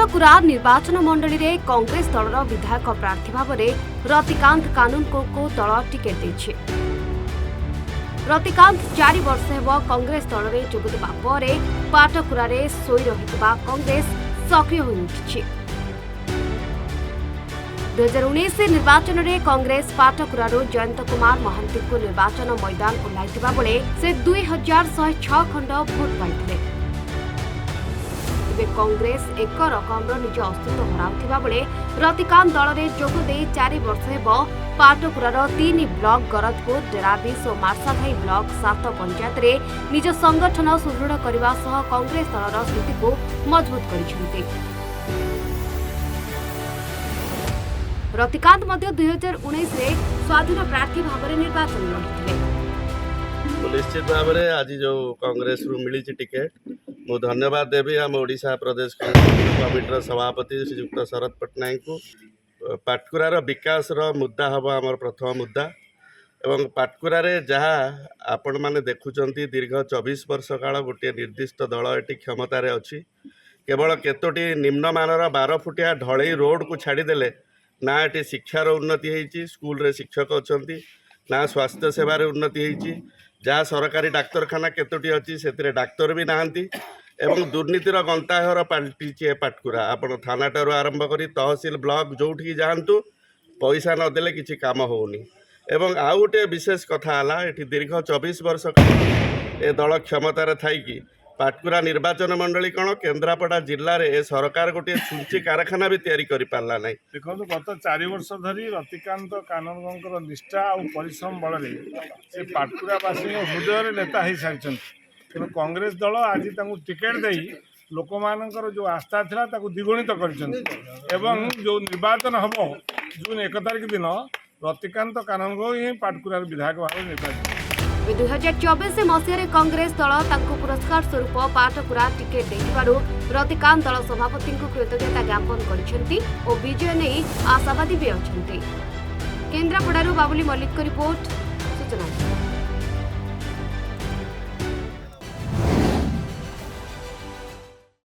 पाटकुरा निर्वाचन मंडली रे कांग्रेस दलर विधायक प्रार्थी भाव में रतिकांत कानूनगो को दल टिकेट देछि। रतिकांत 4 वर्ष हेब कांग्रेस दल में जोगदेवा पर पाटकुरा रे सोई रहितबा कांग्रेस सक्रिय होई उठिछि। 2019 निर्वाचन में कांग्रेस पाटकुरा जयंत कुमार महांती को निर्वाचन मैदान ओह्लाइथिबा बेले से 2106 खंड भोट पाइथिले। कांग्रेस एक रकम निज अस्तित्व हराउथिबा बेले रतिकांत दल में जोग दे 4 वर्ष हेब पाटकुरार 3 ब्लॉक गरजपुर डेराबिस और मार्साघाई ब्लॉक 7 पंचायत रे निज संगठन सुदृढ़ करने सह कांग्रेस दलर स्थिति को मजबूत करिसेंति। रतिकांत मध्य 2019 रे स्वाधीन प्रार्थी भाव में निर्वाचन लड़िथिले। निश्चित भाव में आज जो कांग्रेस रु मिली टिकेट मु धन्यवाद देवी आम ओडिशा प्रदेश कमिटर सभापति श्रीयुक्त शरद पट्टनायक को। पाटकुरार विकास मुद्दा हम आम प्रथम मुद्दा एवं पाटकुरार जहाँ आपण मैंने देखुंट दीर्घ 24 वर्ष काल गोटे निर्दिष्ट दल ये क्षमतार अच्छी केवल केतोटी निम्नमानर 12 फुटिया ढलई रोड को छाड़देले ना ये शिक्षार उन्नति होती स्कूल रे शिक्षक अच्छा ना स्वास्थ्य सेवार उन्नति होती जहाँ सरकारी डाक्तरखाना केतोटी अच्छी से डाक्तर भी नहांती एवं दुर्नीतिर गंताघर पलटि पाटकुरा आपण थानाटारू आरंभ करी तहसिल ब्लॉक जोठी जातु पैसा नदेले किसी काम होनी। एवं आउ गोटे विशेष कथा ये दीर्घ 24 वर्ष ए दल क्षमतार थी पाटकुरा निर्वाचन मंडली कौन केन्द्रापड़ा जिले में सरकार गोटे छुंची कारखाना भी तैयारी कर पारा ना। देखो गत 4 वर्ष धरी रतिकांत कानूनगो निष्ठा और परिश्रम बल से पाटकुरावासी हृदय नेता हो सारी तेणु कांग्रेस दल आज टिकेट दे लोक मानकर जो आस्था था द्विगुणित कर जो निर्वाचन हम जून 1 तारिख दिन रतिकांत कानूनगो ही पाटकुरा विधायक भाव निर्वाचित। 2024 मसीह कांग्रेस दल पुरस्कार स्वरूप पाटकुरा टिकेट देथिबारु रतिकांत दल सभापति को कृतज्ञता ज्ञापन करिसेंति और विजय नहीं आशावादी भी अछंती। केन्द्रापड़ारू बाबुली मल्लिक रिपोर्ट सूचना।